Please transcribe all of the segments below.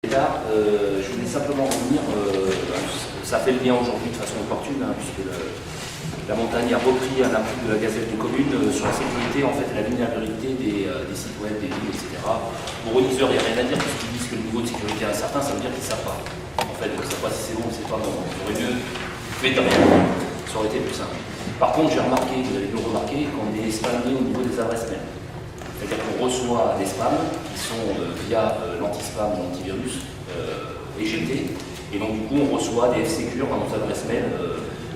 Je voulais simplement revenir, ça fait le lien aujourd'hui de façon opportune, puisque la montagne a repris un article de la Gazette des communes sur la sécurité, en fait, la vulnérabilité des sites web, des villes, etc. Pour Auniseur, il n'y a rien à dire, puisqu'ils disent que le niveau de sécurité est incertain, ça veut dire qu'ils ne savent pas. En fait, ils ne savent pas si c'est bon ou c'est pas bon. Il aurait mieux fait de rien, ça aurait été plus simple. Par contre, j'ai remarqué, vous avez dû le remarquer, qu'on est spammé au niveau des adresses mail. C'est-à-dire qu'on reçoit des spams qui sont via l'anti-spam ou l'antivirus éjectés. Et donc du coup, on reçoit des F-Secure dans nos adresses mail,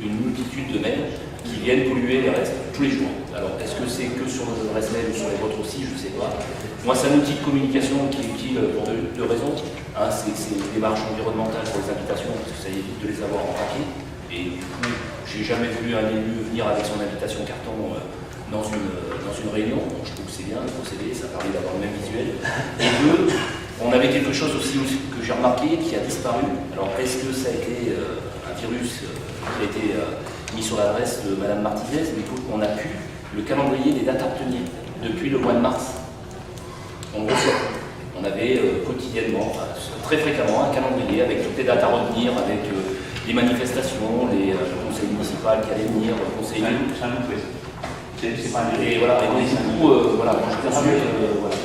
une multitude de mails qui viennent polluer les restes tous les jours. Alors, est-ce que c'est que sur nos adresses mail ou sur les vôtres aussi? Je ne sais pas. Moi, c'est un outil de communication qui est utile pour deux raisons. C'est une démarche environnementale pour les invitations, parce que ça évite de les avoir en papier. Et du coup, j'ai jamais vu un élu venir avec son invitation carton dans une réunion. Donc, je trouve que c'est bien le procédé, ça permet d'avoir le même visuel. Et deux, on avait quelque chose aussi que j'ai remarqué qui a disparu. Alors, est-ce que ça a été un virus qui a été mis sur l'adresse de Madame Martinez? Mais on a pu le calendrier des dates à retenir depuis le mois de mars. On le reçoit. On avait quotidiennement, très fréquemment, un calendrier avec toutes les dates à retenir, avec les manifestations, les conseils municipaux qui allaient venir, le conseil. C'est un loupé. C'est pas et voilà, et donc, du coup, voilà, moi, je pense que, voilà.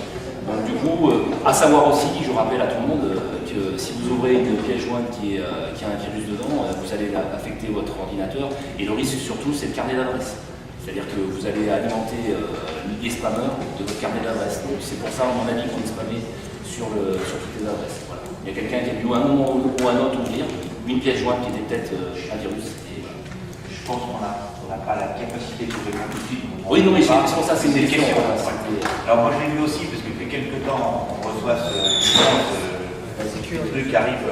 Donc du coup, à savoir aussi, je rappelle à tout le monde que si vous ouvrez une pièce jointe qui a un virus dedans, vous allez affecter votre ordinateur. Et le risque surtout, c'est le carnet d'adresse. C'est-à-dire que vous allez alimenter les spammers de votre carnet d'adresse. Donc c'est pour ça, à mon avis, qu'on est spammé sur toutes les adresses. Voilà. Il y a quelqu'un qui a dû à un moment ou à un autre ouvrir une pièce jointe qui était peut-être un virus. Et voilà. Je pense qu'on n'a pas la capacité de répondre tout de suite. Oui, non, mais c'est pour ça, c'est une question. Voilà. Alors moi, je l'ai vu aussi, parce que depuis quelques temps, on reçoit ce truc qui arrive.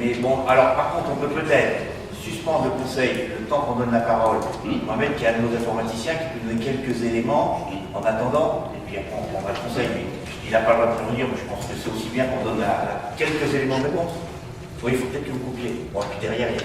Mais bon, alors par contre, on peut peut-être suspendre le conseil le temps qu'on donne la parole. Mohamed, qui est un de nos informaticiens, qui peut donner quelques éléments en attendant, et puis après on prendra le conseil. Mais il n'a pas le droit de prévenir, mais je pense que c'est aussi bien qu'on donne quelques éléments de réponse. Oui, il faut peut-être que vous coupiez. Bon, et puis derrière, il y a